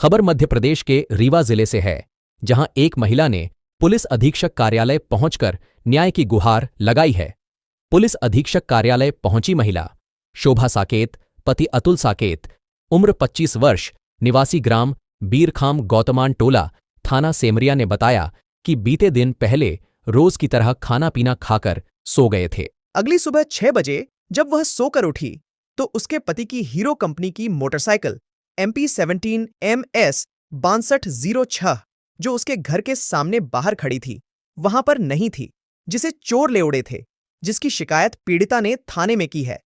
खबर मध्य प्रदेश के रीवा जिले से है, जहां एक महिला ने पुलिस अधीक्षक कार्यालय पहुंचकर न्याय की गुहार लगाई है। पुलिस अधीक्षक कार्यालय पहुंची महिला शोभा साकेत, पति अतुल साकेत, उम्र 25 वर्ष, निवासी ग्राम बीरखाम गौतमान टोला, थाना सेमरिया ने बताया कि बीते दिन पहले रोज की तरह खाना पीना खाकर सो गए थे। अगली सुबह 6 बजे जब वह सोकर उठी तो उसके पति की हीरो कंपनी की मोटरसाइकिल MP17 MS 6206 जो उसके घर के सामने बाहर खड़ी थी, वहां पर नहीं थी, जिसे चोर ले उड़े थे, जिसकी शिकायत पीड़िता ने थाने में की है।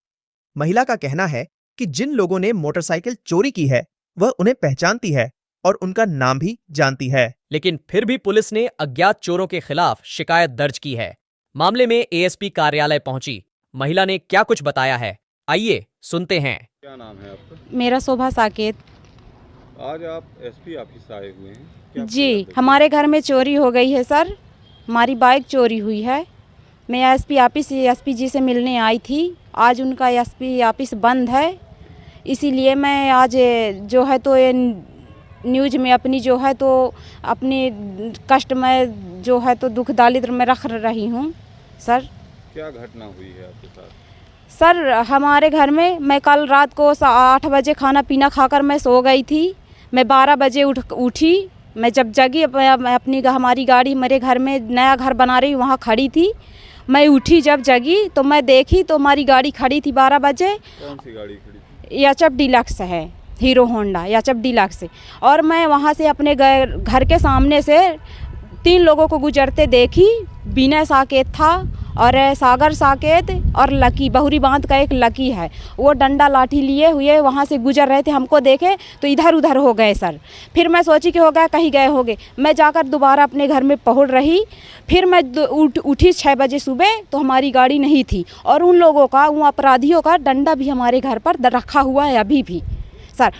महिला का कहना है कि जिन लोगों ने मोटरसाइकिल चोरी की है वह उन्हें पहचानती है और उनका नाम भी जानती है, लेकिन फिर भी पुलिस ने अज्ञात चोरों के खिलाफ शिकायत दर्ज की है। मामले में ASP कार्यालय पहुंची महिला ने क्या कुछ बताया है, आइए सुनते हैं। क्या नाम है आपका? मेरा शोभा साकेत। आज आप SP ऑफिस आए हुए हैं, क्या जी, हमारे घर में चोरी हो गई है सर, हमारी बाइक चोरी हुई है। मैं SP ऑफिस SP जी से मिलने आई थी। आज उनका SP ऑफिस बंद है, इसीलिए मैं आज जो है तो ये न्यूज में अपनी जो है तो अपनी कष्ट में जो है तो दुख दारिद्र में रख रही हूँ सर। क्या घटना हुई है आपके साथ? सर हमारे घर में मैं कल रात को 8 बजे खाना पीना खाकर मैं सो गई थी। मैं 12 बजे उठी। मैं जब जगी अपनी हमारी गाड़ी मेरे घर में नया घर बना रही वहाँ खड़ी थी। मैं उठी जब जगी तो मैं देखी तो हमारी गाड़ी खड़ी थी 12 बजे। कौन सी गाड़ी खड़ी थी? एचएफ डीलक्स है, हीरो होंडा एचएफ डीलक्स है। और मैं वहाँ से अपने घर के सामने से 3 लोगों को गुजरते देखी। विनय साकेत था और सागर साकेत और लकी, बहुरी बांध का एक लकी है, वो डंडा लाठी लिए हुए वहाँ से गुजर रहे थे। हमको देखे तो इधर उधर हो गए सर। फिर मैं सोची कि हो गया, कहीं गए होंगे। मैं जाकर दोबारा अपने घर में पहुँच रही। फिर मैं उठी 6 बजे सुबह तो हमारी गाड़ी नहीं थी और उन लोगों का, उन अपराधियों का डंडा भी हमारे घर पर रखा हुआ है अभी भी सर।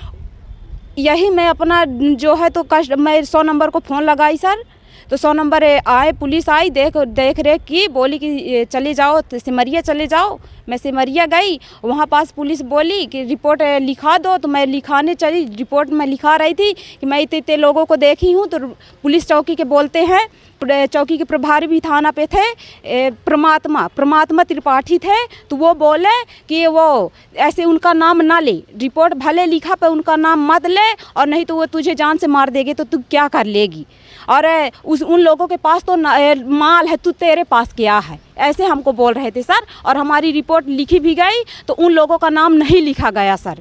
यही मैं अपना जो है तो कष्ट, मैं 100 नंबर को फ़ोन लगाई सर, तो 100 नंबर आए, पुलिस आई, देख रेख की, बोली कि चले जाओ सिमरिया चले जाओ। मैं सिमरिया गई, वहाँ पास पुलिस बोली कि रिपोर्ट लिखा दो, तो मैं लिखाने चली। रिपोर्ट में लिखा रही थी कि मैं इतने लोगों को देखी हूँ। तो पुलिस चौकी के बोलते हैं, चौकी के प्रभारी भी थाना पे थे, परमात्मा त्रिपाठी थे, तो वो बोले कि वो ऐसे उनका नाम ना ले, रिपोर्ट भले लिखा पर उनका नाम मत ले, और नहीं तो वो तुझे जान से मार देगी तो तू क्या कर लेगी। और उन लोगों के पास तो माल है, तू तेरे पास क्या है, ऐसे हमको बोल रहे थे सर। और हमारी रिपोर्ट लिखी भी गई तो उन लोगों का नाम नहीं लिखा गया सर।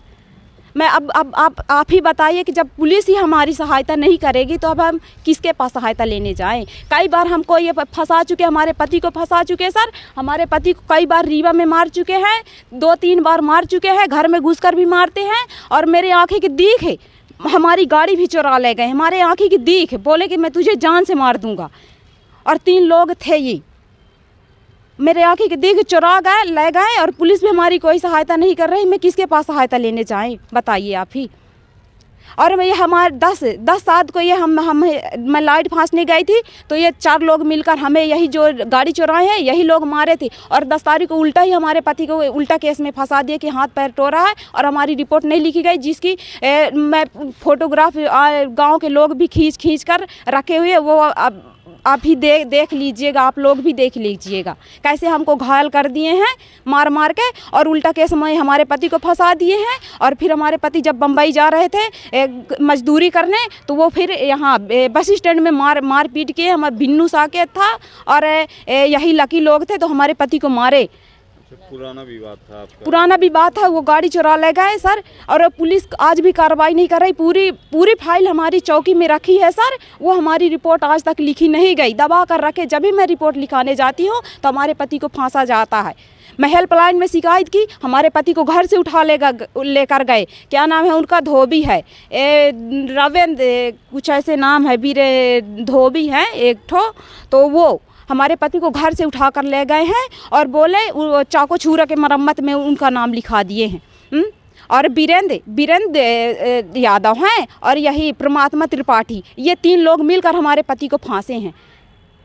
मैं अब आप ही बताइए कि जब पुलिस ही हमारी सहायता नहीं करेगी तो अब हम किसके पास सहायता लेने जाएं। कई बार हमको ये फंसा चुके, हमारे पति को फंसा चुके सर। हमारे पति को कई बार रीवा में मार चुके हैं, 2-3 बार मार चुके हैं, घर में घुसकर भी मारते हैं। और मेरे आँखें की दीख है, हमारी गाड़ी भी चुरा ले गए, हमारे आँखी की दीख, बोले कि मैं तुझे जान से मार दूंगा। और 3 लोग थे, ये मेरे आँखी की दीख चुरा गए, ले गए, और पुलिस भी हमारी कोई सहायता नहीं कर रही। मैं किसके पास सहायता लेने जाएं, बताइए आप ही। और मैं ये हमारे 10 सात को ये मैं लाइट फांसने गई थी तो ये 4 लोग मिलकर हमें यही जो गाड़ी चुराए हैं यही लोग मारे थे। और 10 तारीख को उल्टा ही हमारे पति को उल्टा केस में फंसा दिया कि हाथ पैर तोड़ा है, और हमारी रिपोर्ट नहीं लिखी गई, जिसकी मैं फोटोग्राफ गांव के लोग भी खींच कर रखे हुए। वो आप ही देख लीजिएगा, आप लोग भी देख लीजिएगा कैसे हमको घायल कर दिए हैं मार मार के, और उल्टा केस में हमारे पति को फंसा दिए हैं। और फिर हमारे पति जब बम्बई जा रहे थे मजदूरी करने तो वो फिर यहाँ बस स्टैंड में मार पीट के, हमारा बिन्नू साकेत था और यही लकी लोग थे तो हमारे पति को मारे। पुराना विवाद था आपका? पुराना विवाद था, वो गाड़ी चुरा ले गए सर। और पुलिस आज भी कार्रवाई नहीं कर रही। पूरी फाइल हमारी चौकी में रखी है सर, वो हमारी रिपोर्ट आज तक लिखी नहीं गई, दबा कर रखे। जब भी मैं रिपोर्ट लिखाने जाती हूँ तो हमारे पति को फांसा जाता है। मैं हेल्पलाइन में शिकायत की, हमारे पति को घर से उठा लेकर गए। क्या नाम है उनका, धोबी है, रविंद्र कुछ ऐसे नाम है, वीर धोबी है एक ठो। तो वो हमारे पति को घर से उठा कर ले गए हैं और बोले चाको छुरा के मरम्मत में उनका नाम लिखा दिए हैं। और वीरेंद्र यादव हैं और यही परमात्मा त्रिपाठी, ये 3 लोग मिलकर हमारे पति को फांसे हैं।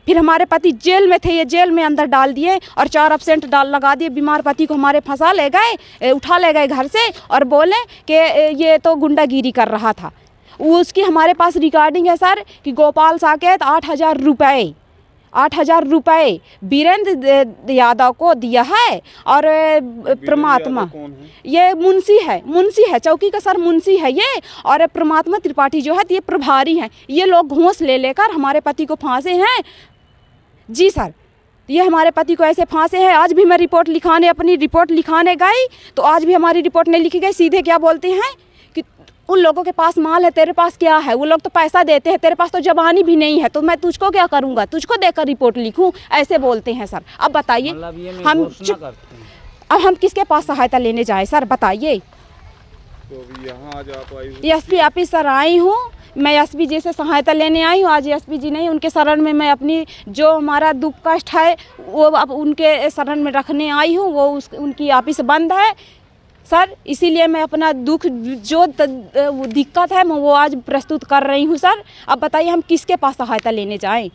फिर हमारे पति जेल में थे, ये जेल में अंदर डाल दिए और 4 एब्सेंट लगा दिए। बीमार पति को हमारे फंसा ले गए, उठा ले गए घर से और बोले कि ये तो गुंडागिरी कर रहा था। उसकी हमारे पास रिकॉर्डिंग है सर कि गोपाल साकेत 8,000 रुपये वीरेंद्र यादव को दिया है। और परमात्मा कौन है? ये मुंशी है चौकी का सर मुंशी है ये। और परमात्मा त्रिपाठी जो है ये प्रभारी हैं। ये लोग घूस ले लेकर हमारे पति को फांसे हैं। जी सर, ये हमारे पति को ऐसे फांसे हैं। आज भी मैं अपनी रिपोर्ट लिखाने गई तो आज भी हमारी रिपोर्ट नहीं लिखी गई। सीधे क्या बोलते हैं कि उन लोगों के पास माल है, तेरे पास क्या है? वो लोग तो पैसा देते हैं, तेरे पास तो जबानी भी नहीं है, तो मैं तुझको क्या करूँगा, तुझको देकर रिपोर्ट लिखूँ? ऐसे बोलते हैं सर। अब बताइए अब हम किसके पास सहायता लेने जाए सर, बताइए। तो अभी यहाँ आज आप आई हो? एसपी ऑफिस सर आई हूँ मैं, एसपी जी से सहायता लेने आई हूँ। आज एसपी जी नहीं, उनके शरण में मैं अपनी जो हमारा दुख कष्ट है वो अब उनके शरण में रखने आई हूँ। वो उनकी ऑफिस बंद है सर, इसीलिए मैं अपना दुख जो दिक्कत है मैं वो आज प्रस्तुत कर रही हूँ सर। अब बताइए हम किसके पास सहायता लेने जाएं?